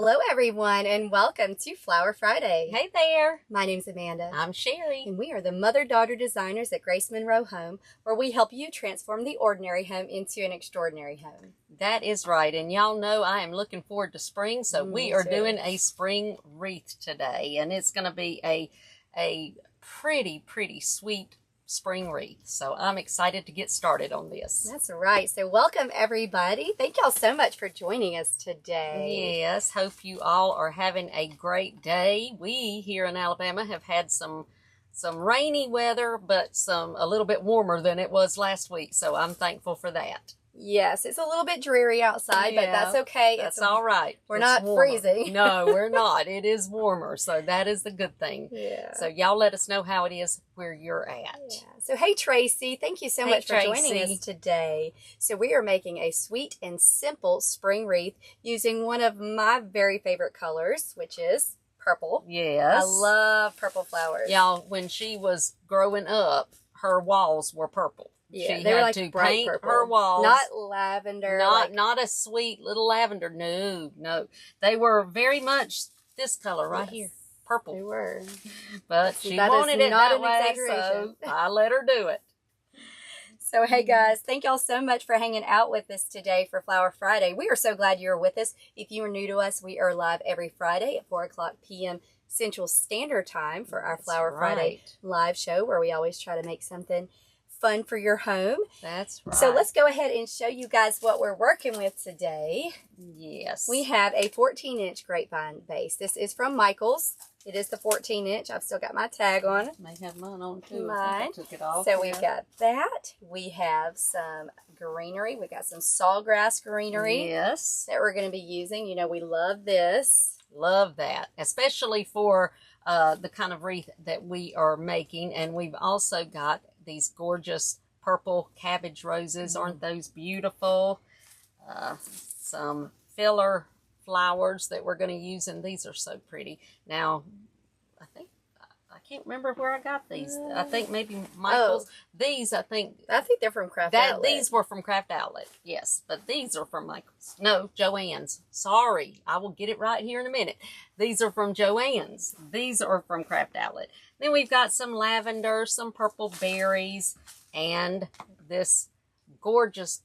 Hello everyone and welcome to Flower Friday. Hey there. My name's Amanda. I'm Sherry. And we are the mother-daughter designers at Grace Monroe Home, where we help you transform the ordinary home into an extraordinary home. That is right. And y'all know I am looking forward to spring, so we are doing a spring wreath today. And it's going to be a pretty sweet spring wreath. So I'm excited to get started on this. That's right. So welcome everybody. Thank y'all so much for joining us today. Yes, hope you all are having a great day. We here in Alabama have had some rainy weather, but a little bit warmer than it was last week. So I'm thankful for that. Yes, it's a little bit dreary outside, but that's okay. That's all right. We're not freezing. No, we're not. It is warmer, so that is the good thing. Yeah. So y'all let us know how it is where you're at. Yeah. So hey Tracy, thank you so much for joining us today. So we are making a sweet and simple spring wreath using one of my very favorite colors, which is purple. Yes. I love purple flowers. Y'all, when she was growing up, her walls were purple. Yeah, she they were had like to bright paint purple. her walls. Not lavender. Not a sweet little lavender. No. They were very much this color right here. Purple. They were. But she wanted it that way, so I let her do it. So, hey guys, thank y'all so much for hanging out with us today for Flower Friday. We are so glad you're with us. If you are new to us, we are live every Friday at 4 o'clock p.m. Central Standard Time for our Flower Friday live show, where we always try to make something fun for your home. That's right. So let's go ahead and show you guys what we're working with today. Yes. We have a 14-inch grapevine base. This is from Michael's. It is the 14-inch. I've still got my tag on it. May have mine on too. Mine. I took it off. So we've got that. We have some greenery. We got some sawgrass greenery. Yes. That we're going to be using. You know, we love this. Love that, especially for the kind of wreath that we are making. And we've also got these gorgeous purple cabbage roses. Aren't those beautiful? Some filler flowers that we're going to use, and these are so pretty. Now, I can't remember where I got these. I think maybe Michael's. These, I think they're from Craft Outlet. These were from Craft Outlet, yes, but these are from Michael's. No, Joann's. Sorry, I will get it right here in a minute. These are from Joann's. These are from Craft Outlet. Then we've got some lavender, some purple berries, and this gorgeous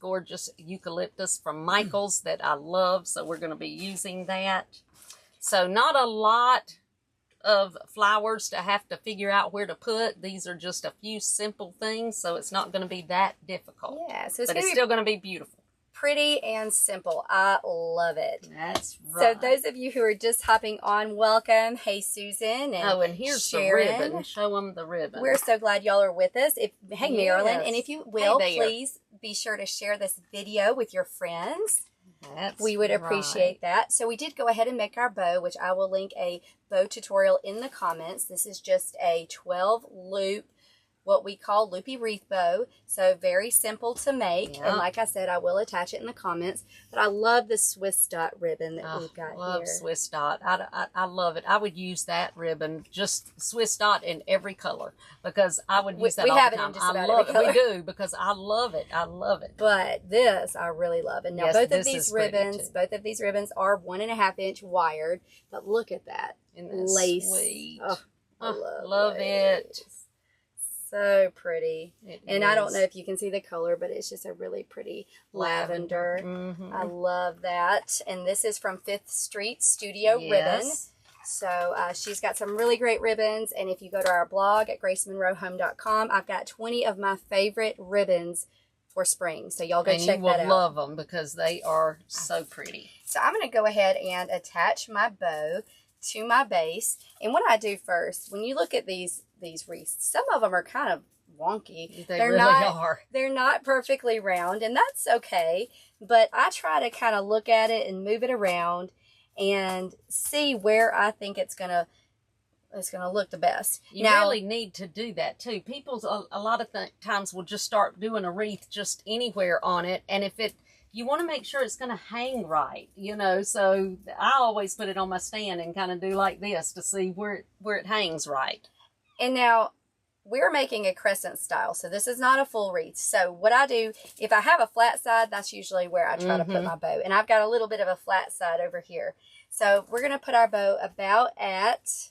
eucalyptus from Michael's that I love. So we're going to be using that. So not a lot of flowers to have to figure out where to put. These are just a few simple things, so it's not going to be that difficult. Yeah, so it's still going to be beautiful. Pretty and simple. I love it. That's right. So those of you who are just hopping on, welcome. Hey, Susan. And here's Sharon. the ribbon. Show them the ribbon. We're so glad y'all are with us. Hey, Marilyn. And if you will, please be sure to share this video with your friends. We would appreciate that. So we did go ahead and make our bow, which I will link a bow tutorial in the comments. This is just a 12 loop, what we call loopy wreath bow. So very simple to make. And like I said, I will attach it in the comments. But I love the Swiss dot ribbon that we've got here. I love Swiss dot. I love it. I would use that ribbon, just Swiss dot in every color, because I would use that all the time. We have it in just about every color. We do, because I love it. I love it. But this I really love. And now both of these ribbons are 1.5-inch wired. But look at that. Lace. Sweet. Oh, I love it. So pretty. And I don't know if you can see the color, but it's just a really pretty lavender. I love that. And this is from 5th Street Studio Ribbon. So she's got some really great ribbons. And if you go to our blog at gracemonroehome.com, I've got 20 of my favorite ribbons for spring. So y'all go check that out. And you will love them because they are so pretty. So I'm going to go ahead and attach my bow to my base. And what I do first, when you look at these wreaths, some of them are kind of wonky. They really are. They're not perfectly round, and that's okay. But I try to kind of look at it and move it around and see where I think it's gonna look the best. You really need to do that too. People a lot of times will just start doing a wreath just anywhere on it, and if you want to make sure it's going to hang right, so I always put it on my stand and kind of do like this to see where it hangs right. And now we're making a crescent style, so this is not a full wreath. So what I do, if I have a flat side, that's usually where I try to put my bow. And I've got a little bit of a flat side over here. So we're going to put our bow about at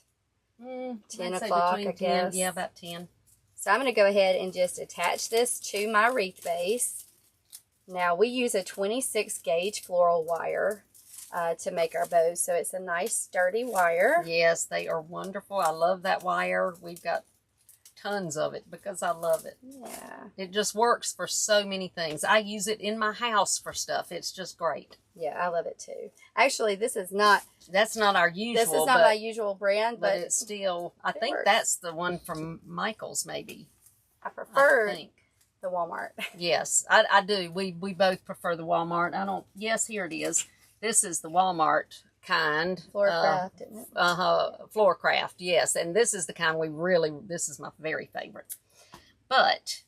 10 o'clock, I guess. 10, yeah, about 10. So I'm going to go ahead and just attach this to my wreath base. Now we use a 26 gauge floral wire to make our bows. So it's a nice sturdy wire. Yes, they are wonderful. I love that wire. We've got tons of it because I love it. Yeah. It just works for so many things. I use it in my house for stuff. It's just great. Yeah, I love it too. Actually, this is not... That's not our usual. This is not my usual brand, but it's still... I think works. that's the one from Michael's, maybe. I prefer the Walmart. Yes, I do. We both prefer the Walmart. I don't... Yes, here it is. This is the Walmart kind. Floorcraft, isn't it? Floorcraft, yes. And this is the kind this is my very favorite. But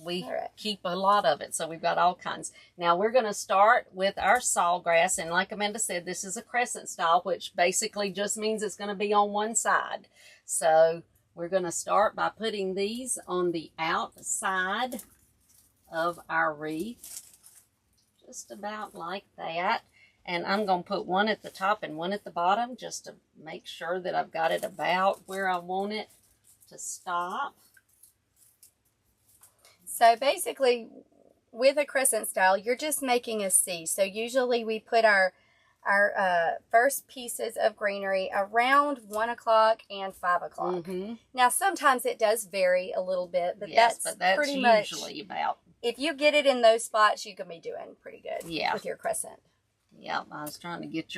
we keep a lot of it, so we've got all kinds. Now we're going to start with our sawgrass, and like Amanda said, this is a crescent style, which basically just means it's going to be on one side. So we're going to start by putting these on the outside of our wreath, just about like that. And I'm going to put one at the top and one at the bottom just to make sure that I've got it about where I want it to stop. So basically, with a crescent style, you're just making a C. So usually we put our first pieces of greenery around 1 o'clock and 5 o'clock. Mm-hmm. Now, sometimes it does vary a little bit, but that's pretty usually much about. If you get it in those spots, you can be doing pretty good with your crescent. Yeah, I was trying to get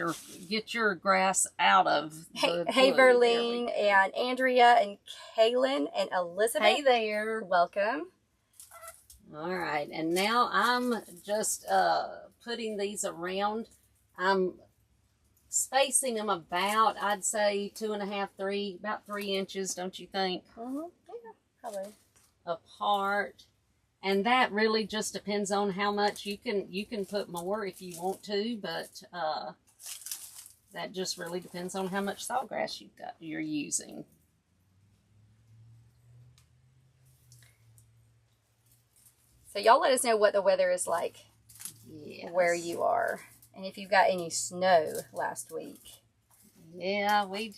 your grass out of the Hey, Verlene and Andrea and Kaylin and Elizabeth. Hey there. Welcome. All right, and now I'm just putting these around. I'm spacing them about, I'd say 2.5, 3, about 3 inches, don't you think? Mm-hmm. Yeah, probably. Apart. And that really just depends on how much you can put more if you want to, but that just really depends on how much sawgrass you're using. So y'all let us know what the weather is like where you are, and if you got any snow last week. Yeah, we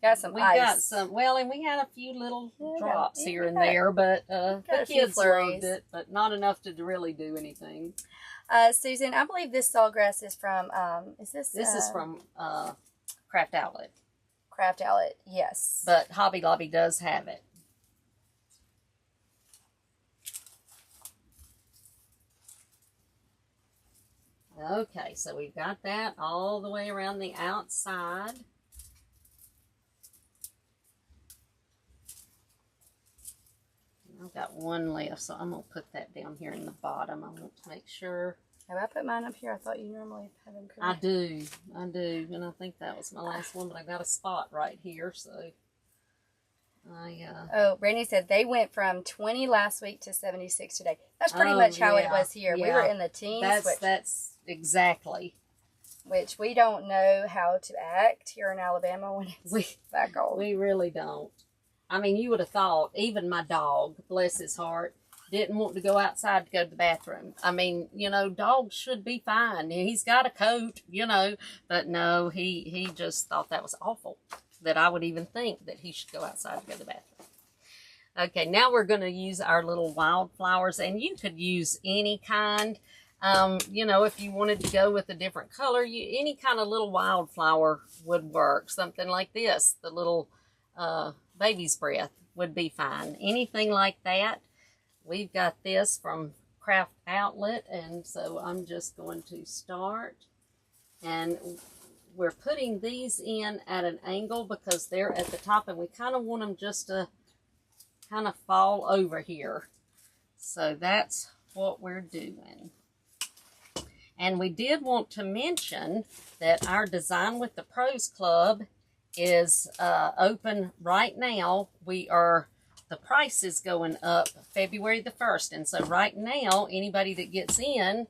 got some ice. Got some. Well, and we had a few little drops here and there, but the kids loved it, but not enough to really do anything. Susan, I believe this sawgrass is from. This is from Craft Outlet. Craft Outlet, yes. But Hobby Lobby does have it. Okay, so we've got that all the way around the outside. I've got one left, so I'm going to put that down here in the bottom. I want to make sure. Have I put mine up here? I thought you normally have them. I do. And I think that was my last one, but I got a spot right here, so Oh, Brandy said they went from 20 last week to 76 today. That's pretty much how it was here. We were in the teens. That's exactly. Which we don't know how to act here in Alabama when it's that cold. We really don't. I mean, you would have thought, even my dog, bless his heart, didn't want to go outside to go to the bathroom. I mean, dogs should be fine. He's got a coat, but no, he just thought that was awful, that I would even think that he should go outside to go to the bathroom. Okay, now we're going to use our little wildflowers, and you could use any kind. If you wanted to go with a different color, any kind of little wildflower would work. Something like this, the little baby's breath would be fine. Anything like that. We've got this from Craft Outlet, and so I'm just going to start. And we're putting these in at an angle because they're at the top, and we kind of want them just to kind of fall over here. So that's what we're doing. And we did want to mention that our Design with the Pros Club is open right now. The price is going up February the 1st. And so right now, anybody that gets in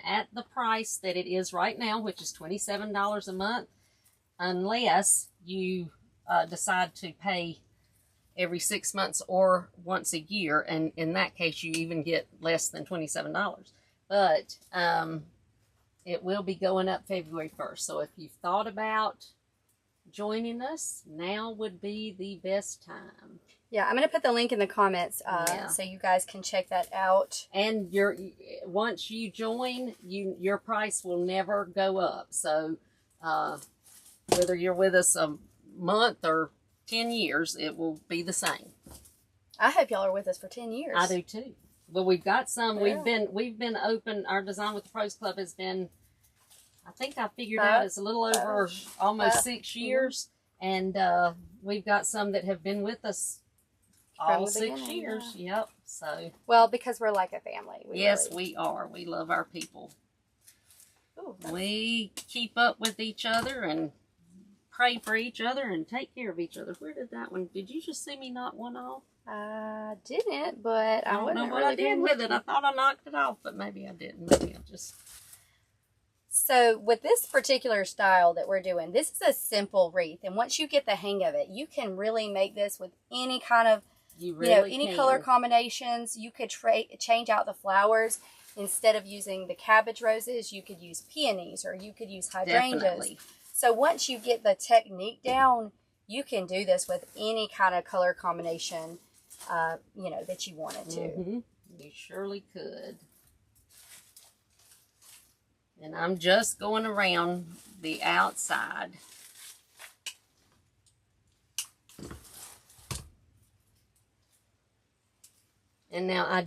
at the price that it is right now, which is $27 a month, unless you decide to pay every 6 months or once a year. And in that case, you even get less than $27. But it will be going up February 1st. So if you've thought about joining us, now would be the best time. Yeah, I'm going to put the link in the comments so you guys can check that out. And once you join, your price will never go up. So whether you're with us a month or 10 years, it will be the same. I hope y'all are with us for 10 years. I do too. Well, we've got some. Yeah. We've been open. Our Design with the Pros Club has been, I think I figured out it's a little over almost 6 years. And we've got some that have been with us all 6 years. Yeah. Yep. So. Well, because we're like a family. We are. We love our people. Ooh, we keep up with each other and pray for each other and take care of each other. Where did that one? Did you just see me knock one off? I didn't, but I don't know what I did with it. I thought I knocked it off, but maybe I didn't. Maybe I just. So with this particular style that we're doing, this is a simple wreath, and once you get the hang of it, you can really make this with any kind of, any color combinations. You could change out the flowers. Instead of using the cabbage roses, you could use peonies or you could use hydrangeas. Definitely. So once you get the technique down, you can do this with any kind of color combination, that you wanted to. Mm-hmm. You surely could. And I'm just going around the outside. And now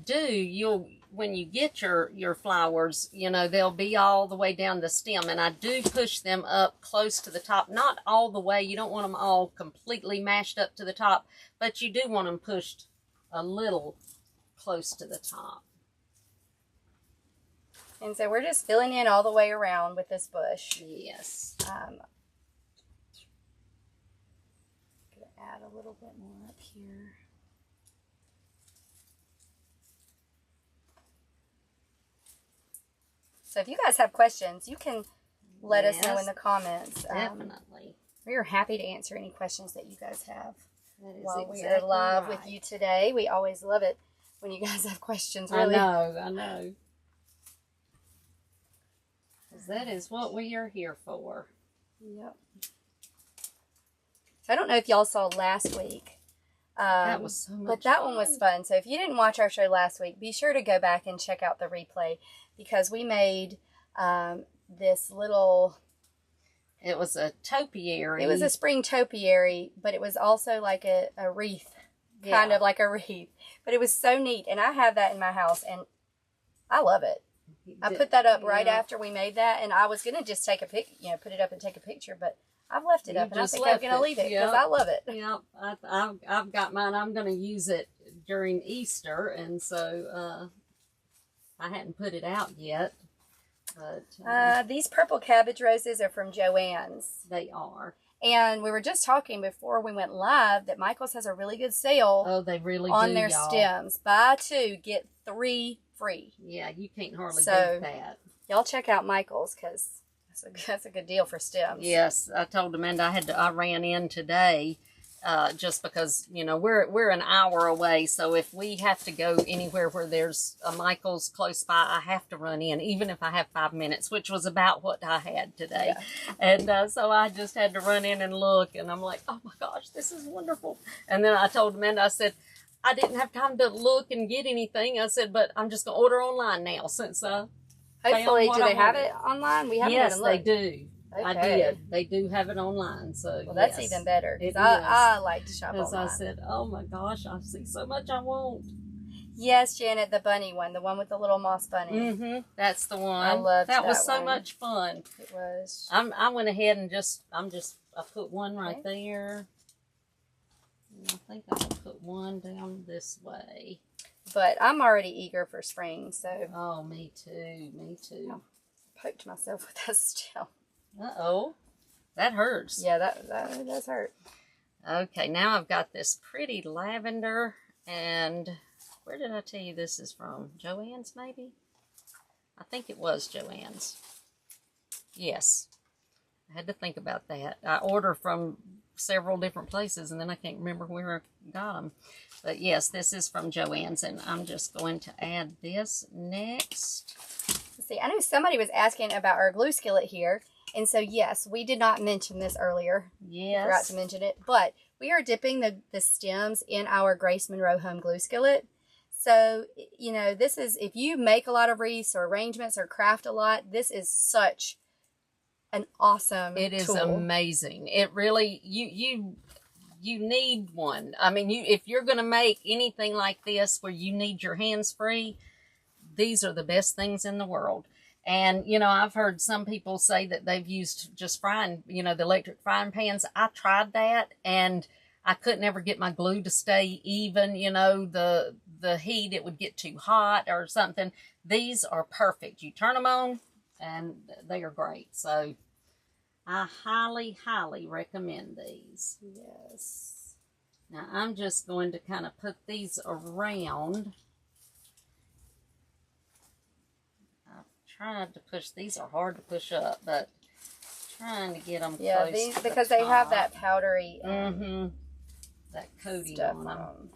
when you get your flowers, they'll be all the way down the stem. And I do push them up close to the top. Not all the way. You don't want them all completely mashed up to the top. But you do want them pushed a little close to the top. And so we're just filling in all the way around with this bush. Yes. I'm going to add a little bit more up here. So if you guys have questions, you can let us know in the comments. Definitely. We are happy to answer any questions that you guys have while we are live with you today. We always love it when you guys have questions. Really. I know. Because that is what we are here for. Yep. So I don't know if y'all saw last week. That was so much But that one was fun. So if you didn't watch our show last week, be sure to go back and check out the replay. Because we made this little... It was a topiary. It was a spring topiary, but it was also like a wreath. Kind of like a wreath. But it was so neat. And I have that in my house, and I love it. I put that up right after we made that, and I was going to just take a pic, put it up and take a picture, but I've left it up, and I think I'm going to leave it because I love it. Yeah, I've got mine. I'm going to use it during Easter, and so... I hadn't put it out yet, but... these purple cabbage roses are from Joann's. They are. And we were just talking before we went live that Michael's has a really good sale. Oh, they really on their stems. Buy 2, get 3 free. Yeah, you can't hardly beat that. Y'all check out Michael's because that's a good deal for stems. Yes, I told Amanda I ran in today. Just because, we're an hour away. So if we have to go anywhere where there's a Michael's close by, I have to run in, even if I have 5 minutes, which was about what I had today. Yeah. And so I just had to run in and look. And I'm like, oh my gosh, this is wonderful. And then I told Amanda, I said, I didn't have time to look and get anything. I said, but I'm just going to order online now since hopefully, do they have it online? We haven't Yes, they do. Okay. I did. They do have it online, so that's even better. Because I like to shop online. I said, oh my gosh, I see so much I want. Yes, Janet, the bunny one, the one with the little moss bunny. Mm-hmm. That's the one. I loved that. That was so much fun. It was. I went ahead and I put one right there. And I think I'm gonna put one down this way. But I'm already eager for spring, so. Oh, me too. Me too. I poked myself with that stem. Uh-oh. That hurts. Yeah, that does hurt. Okay, now I've got this pretty lavender, and where did I tell you this is from? Joann's, maybe? I think it was Joann's. Yes. I had to think about that. I order from several different places, and then I can't remember where I got them. But yes, this is from Joann's, and I'm just going to add this next. Let's see. I know somebody was asking about our glue skillet here. And so, yes, we did not mention this earlier. Yes. Forgot to mention it. But we are dipping the stems in our Grace Monroe home glue skillet. So, you know, this is, if you make a lot of wreaths or arrangements or craft a lot, this is such an awesome tool. It is amazing. It really, you need one. I mean, if you're going to make anything like this where you need your hands free, these are the best things in the world. And, you know, I've heard some people say that they've used just frying, you know, the electric frying pans. I tried that and I couldn't ever get my glue to stay even, you know, the heat, it would get too hot or something. These are perfect. You turn them on and they are great. So I highly, highly recommend these. Yes. Now I'm just going to kind of put these around. Tried to push, these are hard to push up, but trying to get them close these, to because the they have top. that powdery that coating on them.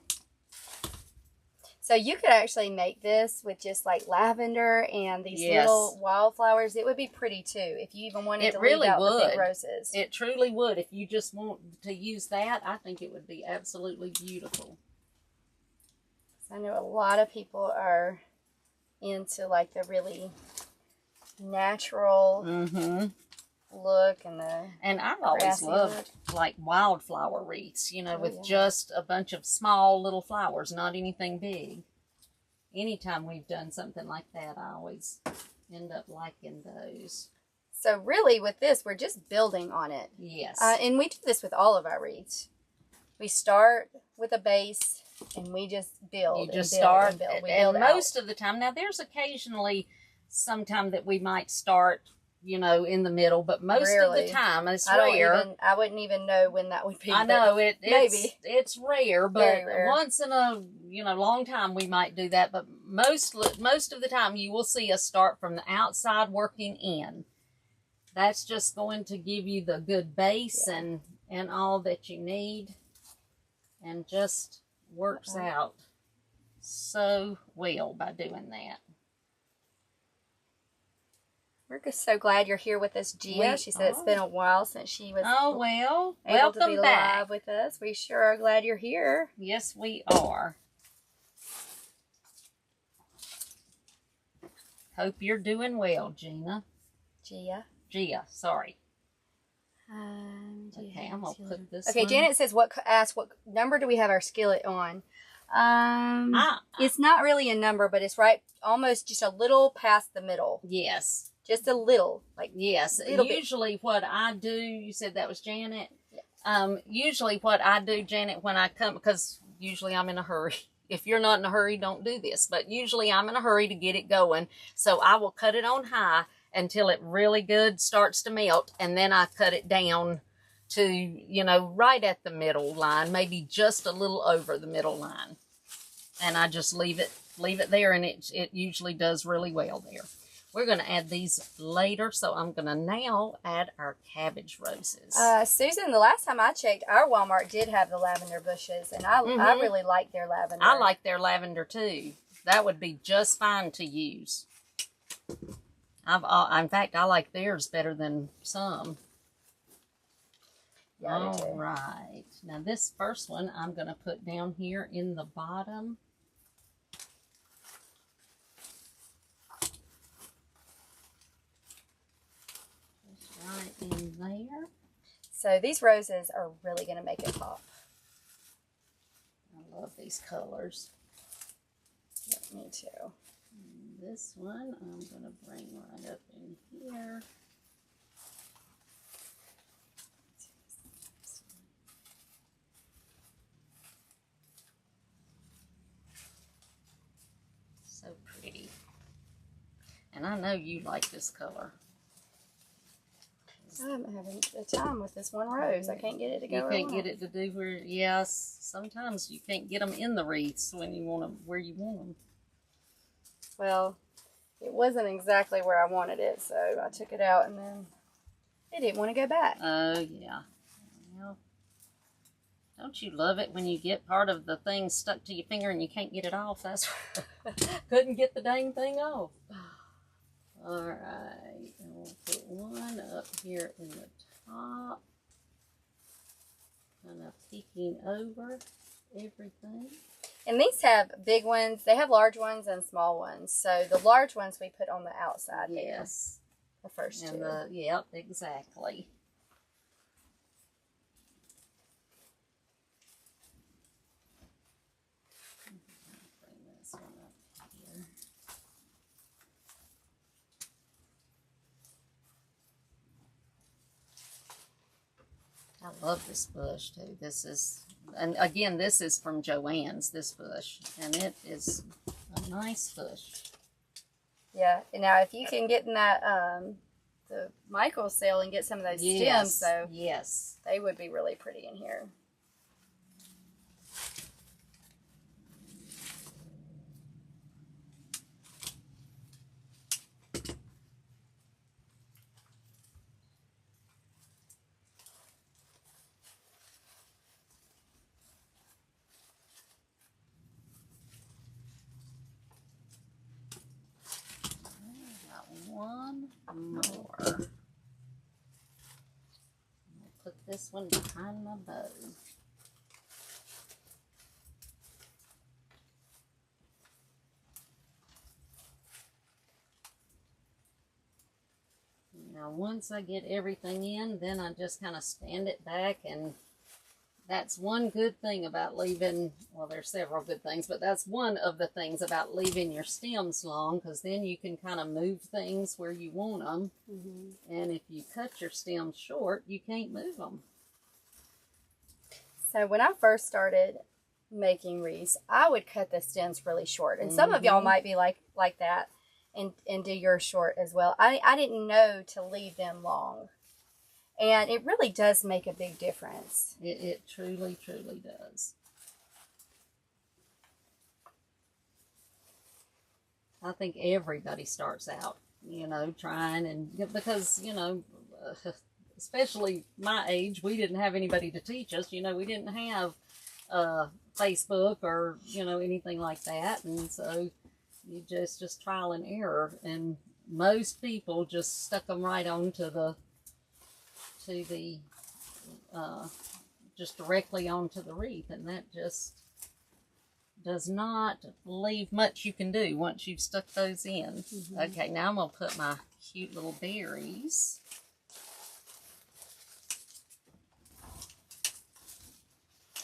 So you could actually make this with just like lavender and these little wildflowers. It would be pretty too if you even wanted to leave out the big roses. It truly would. If you just want to use that, I think it would be absolutely beautiful. I know a lot of people are into like the really natural look and I've always loved like wildflower wreaths, you know, with just a bunch of small little flowers, not anything big. Anytime we've done something like that, I always end up liking those. So really with this, we're just building on it. Yes. And we do this with all of our wreaths. We start with a base and we just build. You just build start and build. and most of the time, now there's occasionally sometime that we might start, you know, in the middle, but most of the time it's rare. I wouldn't even know when that would be. I know it's rare, but rare. Once in a long time we might do that. But most of the time you will see us start from the outside working in. That's just going to give you the good base and all that you need, and just works out so well by doing that. We're just so glad you're here with us, Gia. She said it's been a while since she was able to be live with us. We sure are glad you're here. Yes, we are. Hope you're doing well, Gina. Gia, sorry. Okay, I'm going to put this Okay, one. Janet says, what number do we have our skillet on? It's not really a number, but it's right almost just a little past the middle. Yes. Just a little. Yes. Usually what I do, you said that was Janet? Yeah. Usually what I do, Janet, when I come, because usually I'm in a hurry. If you're not in a hurry, don't do this. But usually I'm in a hurry to get it going. So I will cut it on high until it really good starts to melt, and then I cut it down to, right at the middle line, maybe just a little over the middle line. And I just leave it there, and it usually does really well there. We're going to add these later, so I'm going to now add our cabbage roses. Susan, the last time I checked, our Walmart did have the lavender bushes, and I really like their lavender. I like their lavender too. That would be just fine to use. In fact, I like theirs better than some. Yeah, all right. Now this first one I'm going to put down here in the bottom. Just right in there. So these roses are really going to make it pop. I love these colors. Yep, me too. This one I'm going to bring right up in here. So pretty. And I know you like this color. I'm having a time with this one rose. I can't get it to go. You can't get it to do where, yes, sometimes you can't get them in the wreaths when you want them, where you want them. Well, it wasn't exactly where I wanted it, so I took it out, and then it didn't want to go back. Oh, yeah. Well, don't you love it when you get part of the thing stuck to your finger and you can't get it off? That's couldn't get the dang thing off. Alright, and we'll put one up here in the top, kind of peeking over everything. And these have big ones. They have large ones and small ones. So the large ones we put on the outside. Yes. There, the first and two. Yep, exactly. Bring this one up here. I love this bush too. This is, and again, this is from Joann's, this bush, and it is a nice bush. Yeah, and now if you can get in that the Michael's sale and get some of those stems, so yes, they would be really pretty in here. One more. I'll put this one behind my bow. Now once I get everything in, then I just kind of stand it back, and that's one good thing about leaving, well, there's several good things, but that's one of the things about leaving your stems long, because then you can kind of move things where you want them. And if you cut your stems short, you can't move them. So when I first started making wreaths, I would cut the stems really short. And some of y'all might be like that and do yours short as well. I didn't know to leave them long. And it really does make a big difference. It truly, truly does. I think everybody starts out, you know, trying, and because, you know, especially my age, we didn't have anybody to teach us. You know, we didn't have Facebook or, you know, anything like that. And so you just trial and error. And most people just stuck them right on to the just directly onto the wreath, and that just does not leave much you can do once you've stuck those in. Okay, now I'm going to put my cute little berries.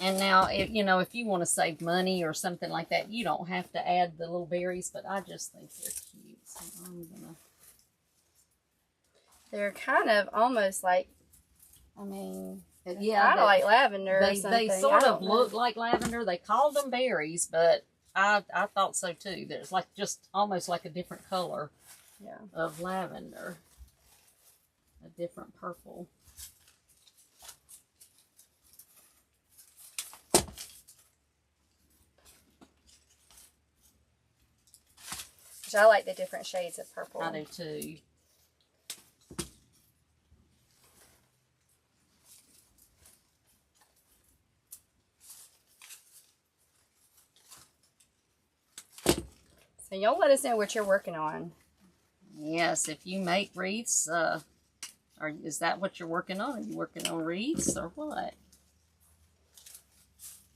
And now, you know, if you want to save money or something like that, you don't have to add the little berries, but I just think they're cute, so I'm going to... They're kind of almost like, I mean, yeah, kind of like lavender or something. They sort of look like lavender. They called them berries, but I thought so too. There's like just almost like a different color of lavender. A different purple. Which I like the different shades of purple. I do too. So y'all let us know what you're working on. Yes, if you make wreaths, is that what you're working on? Are you working on wreaths or what?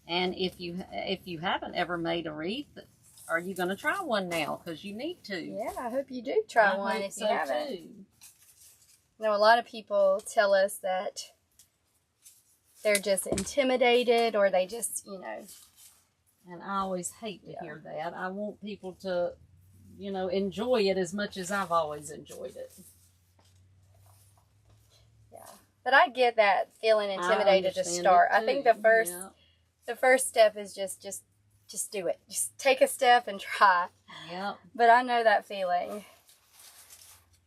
And if you haven't ever made a wreath, are you going to try one now? Because you need to. Yeah, I hope you do try one if you haven't. Too. You know, a lot of people tell us that they're just intimidated, or they just, you know. And I always hate to hear that. I want people to, you know, enjoy it as much as I've always enjoyed it. Yeah. But I get that feeling intimidated to start. I think the first step is just do it. Just take a step and try. Yep. But I know that feeling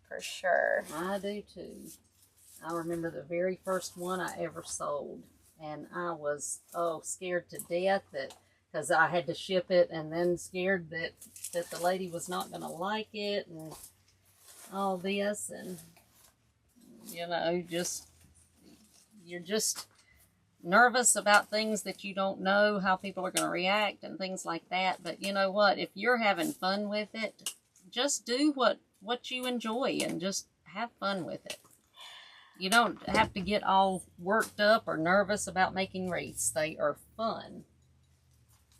for sure. I do too. I remember the very first one I ever sold, and I was scared to death because I had to ship it, and then scared that the lady was not going to like it and all this, and you know, you're just nervous about things that you don't know how people are going to react and things like that. But you know what? If you're having fun with it, just do what what you enjoy and just have fun with it. You don't have to get all worked up or nervous about making wreaths. They are fun.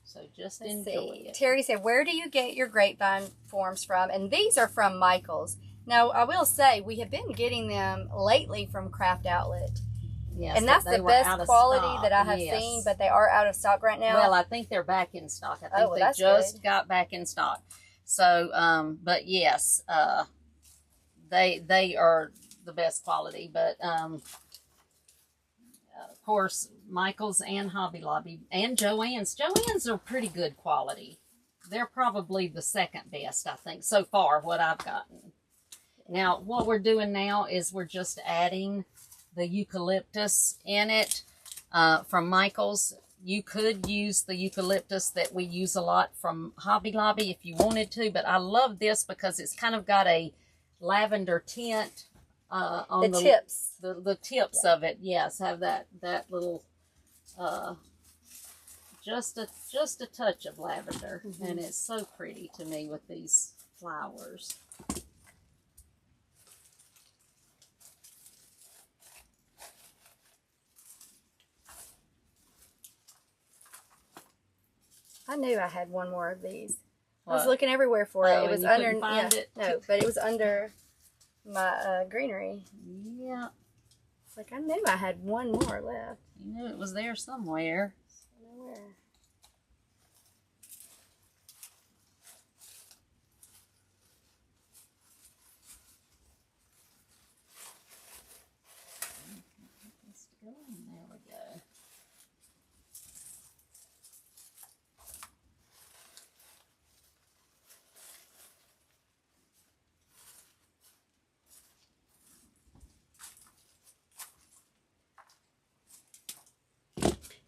So just enjoy it. Terry said, where do you get your grapevine forms from? And these are from Michael's. Now, I will say, we have been getting them lately from Craft Outlet. Yes, and that's the best quality that I have seen, but they are out of stock right now. Well, I think they're back in stock. I think they just got back in stock. So, but yes, they are the best quality. But of course, Michael's and Hobby Lobby and Joann's. Joann's are pretty good quality. They're probably the second best, I think, so far, what I've gotten. Now, what we're doing now is we're just adding the eucalyptus in it from Michael's. You could use the eucalyptus that we use a lot from Hobby Lobby if you wanted to, but I love this because it's kind of got a lavender tint on the tips. The tips of it, yes, have that little just a touch of lavender, and it's so pretty to me with these flowers. I knew I had one more of these. What? I was looking everywhere for it. It was under. No, but it was under my greenery. Yeah. It's like I knew I had one more left. You knew it was there somewhere. Nowhere. There we go.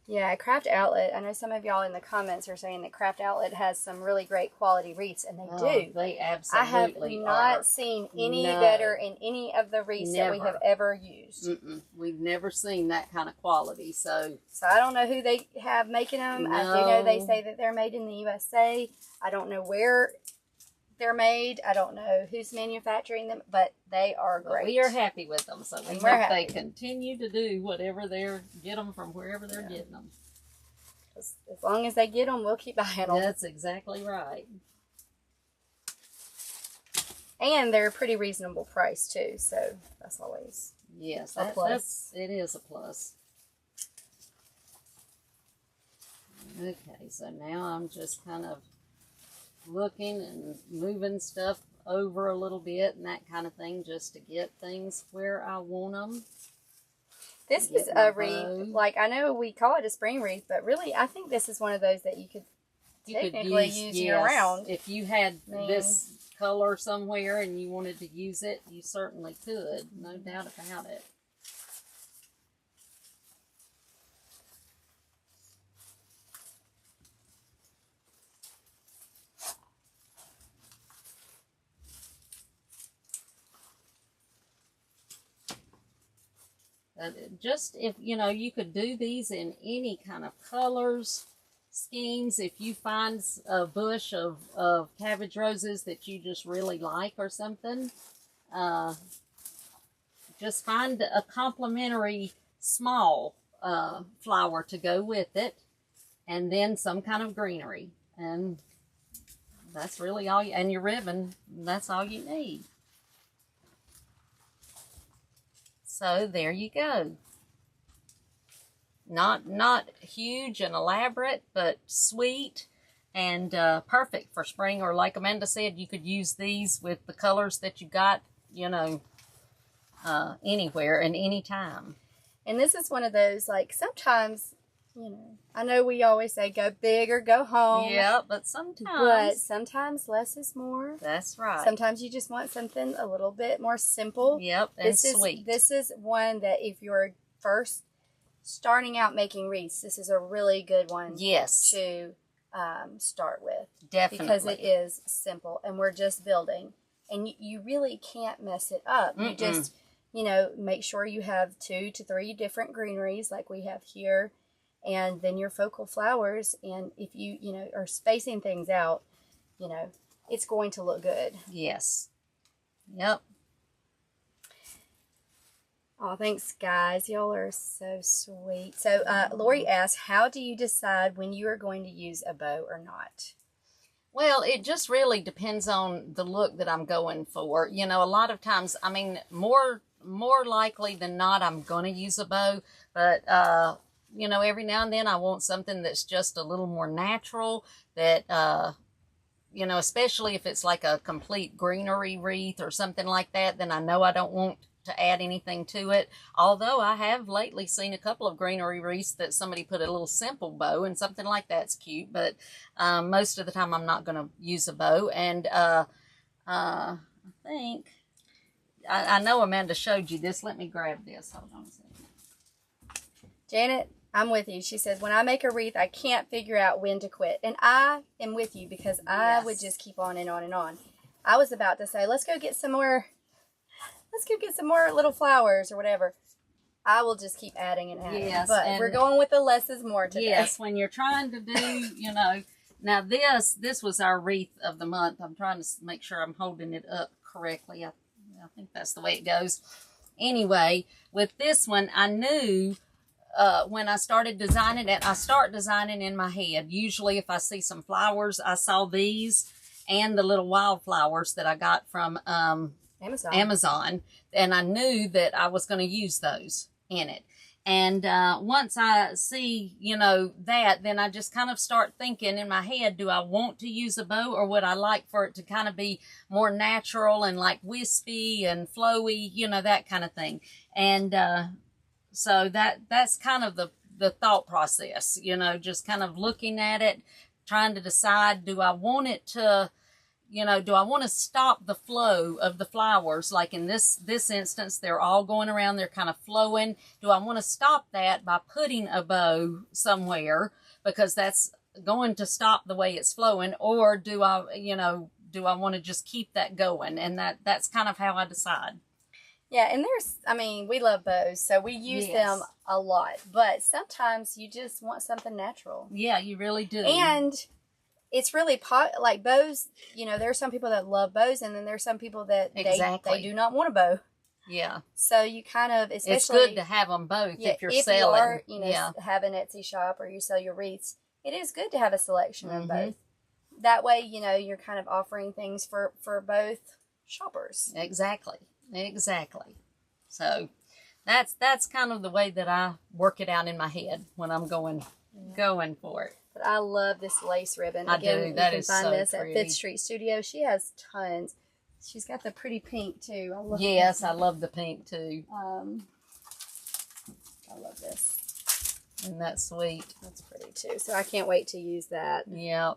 Yeah, Craft Outlet. I know some of y'all in the comments are saying that Craft Outlet has some really great quality wreaths, and they do. They absolutely I have not seen any better in any of the wreaths that we have ever used. We've never seen that kind of quality. So I don't know who they have making them. No. I do know they say that they're made in the USA. I don't know where they're made. I don't know who's manufacturing them, but they are great. We are happy with them, so we hope they continue to do whatever get them from wherever they're getting them. As long as they get them, we'll keep buying them. That's exactly right. And they're a pretty reasonable price too, so that's always a plus. It is a plus. Okay, so now I'm just kind of looking and moving stuff over a little bit and that kind of thing, just to get things where I want them. This is a wreath, like I know we call it a spring wreath, but really I think this is one of those that you could technically use year round. If you had this color somewhere and you wanted to use it, you certainly could, no doubt about it. Just if you could do these in any kind of colors, schemes. If you find a bush of cabbage roses that you just really like or something, just find a complementary small flower to go with it, and then some kind of greenery, and that's really all. And your ribbon, that's all you need. So there you go. Not huge and elaborate, but sweet and perfect for spring. Or like Amanda said, you could use these with the colors that you got, anywhere and anytime. And this is one of those, like, sometimes, I know we always say go big or go home. Yeah, but sometimes less is more. That's right. Sometimes you just want something a little bit more simple. Yep, and sweet. This is one that if you're first starting out making wreaths, this is a really good one to start with. Definitely. Because it is simple, and we're just building. And you really can't mess it up. You just, make sure you have 2 to 3 different greeneries like we have here. And then your focal flowers, and if you, are spacing things out, it's going to look good. Yes. Yep. Oh, thanks, guys. Y'all are so sweet. So, Lori asked, how do you decide when you are going to use a bow or not? Well, it just really depends on the look that I'm going for. You know, a lot of times, I mean, more likely than not, I'm going to use a bow. But, you know, every now and then I want something that's just a little more natural that, you know, especially if it's like a complete greenery wreath or something like that, then I know I don't want to add anything to it. Although I have lately seen a couple of greenery wreaths that somebody put a little simple bow, and something like that's cute, but most of the time I'm not going to use a bow. And I think I know Amanda showed you this. Let me grab this. Hold on a second. Janet, I'm with you. She says, when I make a wreath, I can't figure out when to quit. And I am with you, because I would just keep on and on and on. I was about to say, let's go get some more little flowers or whatever. I will just keep adding and adding. Yes, but we're going with the less is more today. Yes, when you're trying to do, you know, now this was our wreath of the month. I'm trying to make sure I'm holding it up correctly. I think that's the way it goes. Anyway, with this one, I knew when I started designing it, I start designing in my head. Usually if I see some flowers, I saw these and the little wildflowers that I got from Amazon, and I knew that I was going to use those in it. And once I see, you know, that, then I just kind of start thinking in my head, do I want to use a bow, or would I like for it to kind of be more natural and like wispy and flowy, you know, that kind of thing. And so that's kind of the thought process, you know, just kind of looking at it, trying to decide, do I want it to, you know, do I want to stop the flow of the flowers? Like in this instance, they're all going around, they're kind of flowing. Do I want to stop that by putting a bow somewhere, because that's going to stop the way it's flowing? Or do I, you know, do I want to just keep that going? And that's kind of how I decide. Yeah, and I mean, we love bows, so we use them a lot. But sometimes you just want something natural. Yeah, you really do. And it's really like bows, you know, there are some people that love bows, and then there's some people that they do not want a bow. Yeah. So you kind of, especially, it's good to have them both if you're selling. You are, have an Etsy shop or you sell your wreaths, it is good to have a selection of both. That way, you know, you're kind of offering things for both shoppers. Exactly. So that's kind of the way that I work it out in my head when I'm going for it. But I love this lace ribbon. Again, you can find this at Fifth Street Studio. She has tons. She's got the pretty pink too. I love I love the pink too. I love this. Isn't that sweet? That's pretty too. So I can't wait to use that. Yeah.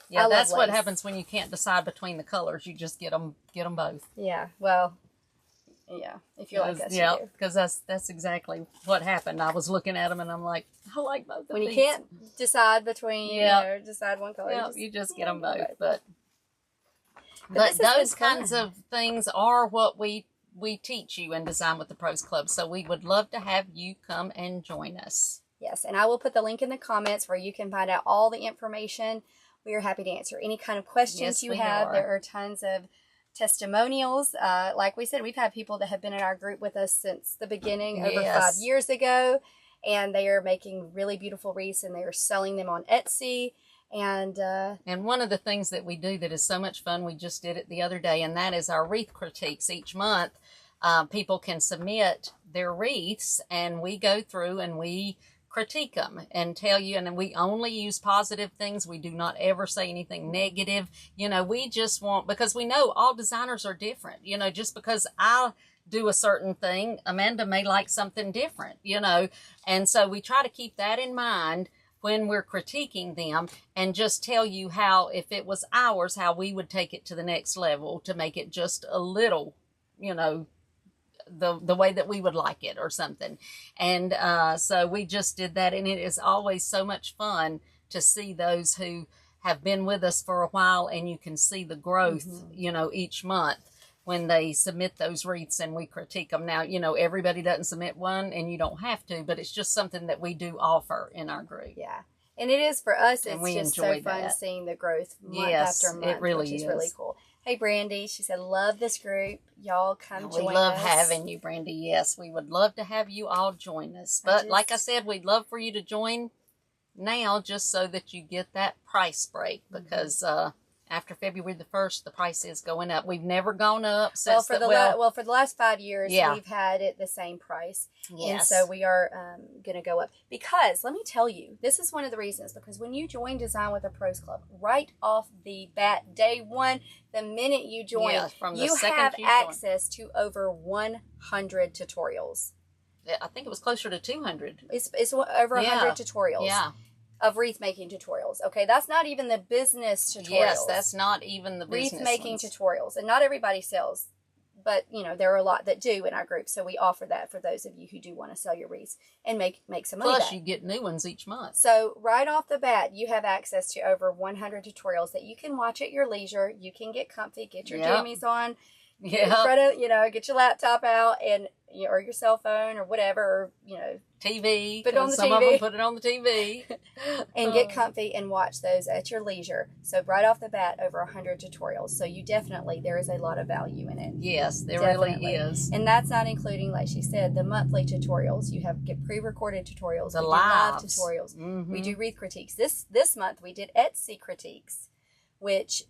Yeah, that's what happens when you can't decide between the colors. You just get them both. Yeah. Well, yeah, if you're like us, yeah, because that's exactly what happened. I was looking at them and I'm like, I like both of these. When you can't decide between, you know, decide one color. Yeah, you just get them both. But those kinds of things are what we teach you in Design with the Pros Club. So we would love to have you come and join us. Yes, and I will put the link in the comments where you can find out all the information. We are happy to answer any kind of questions you have. There are tons of testimonials. Like we said, we've had people that have been in our group with us since the beginning, over 5 years ago, and they are making really beautiful wreaths, and they are selling them on Etsy. And one of the things that we do that is so much fun, we just did it the other day, and that is our wreath critiques. Each month, people can submit their wreaths, and we go through and we critique them and tell you, and we only use positive things. We do not ever say anything negative. You know, we just want, because we know all designers are different. You know, just because I do a certain thing, Amanda may like something different, you know, and so we try to keep that in mind when we're critiquing them, and just tell you how, if it was ours, how we would take it to the next level to make it just a little, you know, the way that we would like it or something. And so we just did that, and it is always so much fun to see those who have been with us for a while, and you can see the growth, you know, each month when they submit those wreaths and we critique them. Now, you know, everybody doesn't submit one, and you don't have to, but it's just something that we do offer in our group. Yeah. And it is for us, and it's just so fun seeing the growth month after month, it really which is really cool. Hey, Brandy. She said, love this group. Y'all come join us. We love having you, Brandy. Yes, we would love to have you all join us. But like I said, we'd love for you to join now just so that you get that price break, because after February the 1st, the price is going up. We've never gone up since for the last 5 years, we've had it the same price. Yes. And so we are going to go up. Because, let me tell you, this is one of the reasons. Because when you join Design with the Pros Club, right off the bat, day one, the minute you join, you have access to over 100 tutorials. I think it was closer to 200. It's over 100 tutorials. Yeah. Of wreath making tutorials. Okay, that's not even the business tutorials. Yes, that's not even the business wreath making ones. tutorials. And not everybody sells, but you know, there are a lot that do in our group. So we offer that for those of you who do want to sell your wreaths and make some money. Plus, back. you get new ones each month. So right off the bat, you have access to over 100 tutorials that you can watch at your leisure. You can get comfy, get your jammies on, in front of, get your laptop out and or your cell phone or whatever, or, TV. Put it on the some TV. of them put it on the TV. And get comfy and watch those at your leisure. So right off the bat, over 100 tutorials. So there is a lot of value in it. Yes, there really is. And that's not including, like she said, the monthly tutorials. You get pre-recorded tutorials. The live lives. tutorials. Mm-hmm. We do wreath critiques. This month we did Etsy critiques, which,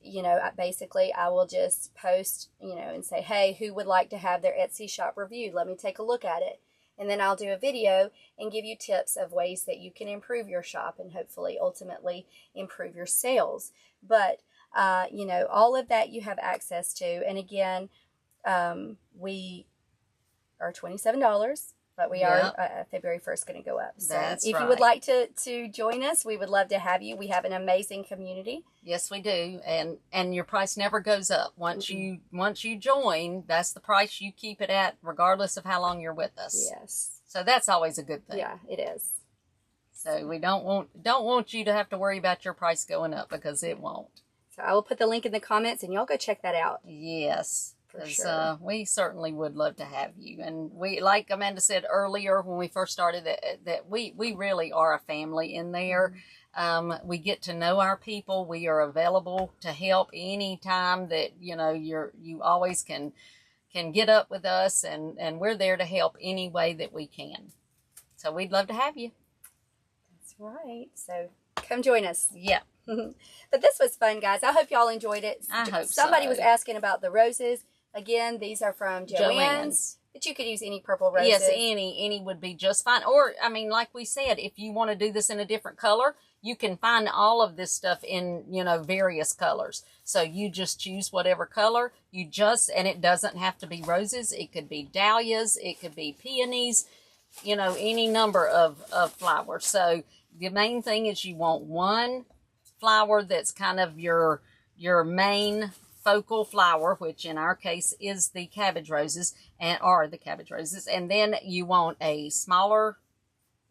basically I will just post, and say, hey, who would like to have their Etsy shop reviewed? Let me take a look at it. And then I'll do a video and give you tips of ways that you can improve your shop and hopefully ultimately improve your sales. But, all of that you have access to. And again, we are $27. But we are February 1st going to go up. So if you would like to join us, we would love to have you. We have an amazing community. Yes, we do. And your price never goes up. Once you join, that's the price you keep it at, regardless of how long you're with us. Yes. So that's always a good thing. Yeah, it is. So we don't want you to have to worry about your price going up, because it won't. So I will put the link in the comments and y'all go check that out. Yes. For sure. We certainly would love to have you. And we, like Amanda said earlier when we first started, that we really are a family in there. We get to know our people. We are available to help anytime that, you always can get up with us, and we're there to help any way that we can. So we'd love to have you. That's right. So come join us. Yeah. But this was fun, guys. I hope y'all enjoyed it. I hope Somebody so. was asking about the roses. Again, these are from Joann's. But you could use any purple roses. Yes, any would be just fine. Or, like we said, if you want to do this in a different color, you can find all of this stuff in, various colors. So you just choose whatever color. And it doesn't have to be roses. It could be dahlias. It could be peonies. Any number of flowers. So the main thing is you want one flower that's kind of your main focal flower, which in our case is the cabbage roses, and then you want a smaller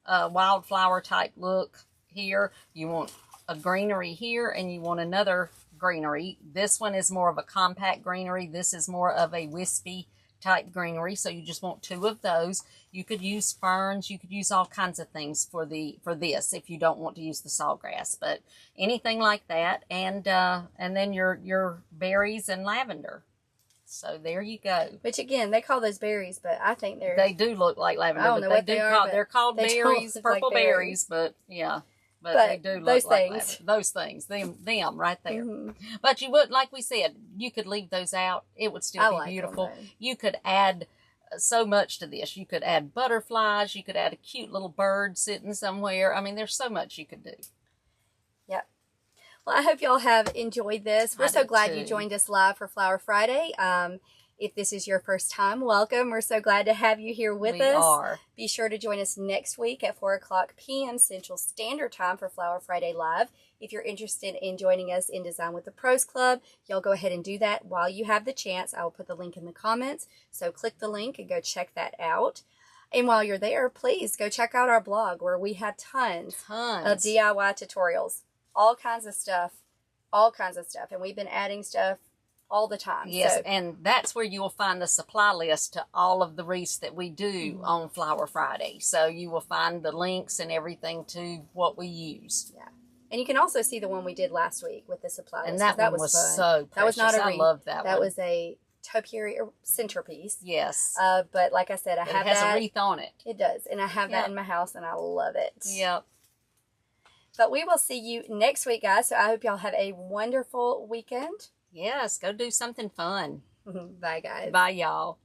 wildflower type look here. You want a greenery here, and you want another greenery. This one is more of a compact greenery. This is more of a wispy type greenery, so you just want two of those. You could use ferns, you could use all kinds of things for this if you don't want to use the sawgrass, but anything like that, and then your berries and lavender. So there you go. Which again, they call those berries, but I think they do look like lavender. I don't know what they are. They're called berries, purple berries, but yeah. But they do look like lavender. Those things, them right there. Mm-hmm. But you would, like we said, you could leave those out. It would still be beautiful. You could add so much to this. You could add butterflies. You could add a cute little bird sitting somewhere. I mean, there's so much you could do. Yep. Well, I hope y'all have enjoyed this. We're so glad you joined us live for Flower Friday. If this is your first time, welcome. We're so glad to have you here with us. We are. Be sure to join us next week at 4:00 p.m. Central Standard Time for Flower Friday Live. If you're interested in joining us in Design with the Pros Club, y'all go ahead and do that while you have the chance. I will put the link in the comments. So click the link and go check that out. And while you're there, please go check out our blog where we have tons of DIY tutorials. All kinds of stuff. And we've been adding stuff all the time. Yes, and that's where you will find the supply list to all of the wreaths that we do on Flower Friday. So you will find the links and everything to what we use. Yeah. And you can also see the one we did last week with the supply list. And that one was fun. so precious. That was not a I wreath. loved that one. That was a topiary centerpiece. Yes. But like I said, I have that. It has a wreath on it. It does. And I have that in my house, and I love it. Yep. But we will see you next week, guys. So I hope y'all have a wonderful weekend. Yes. Go do something fun. Bye, guys. Bye, y'all.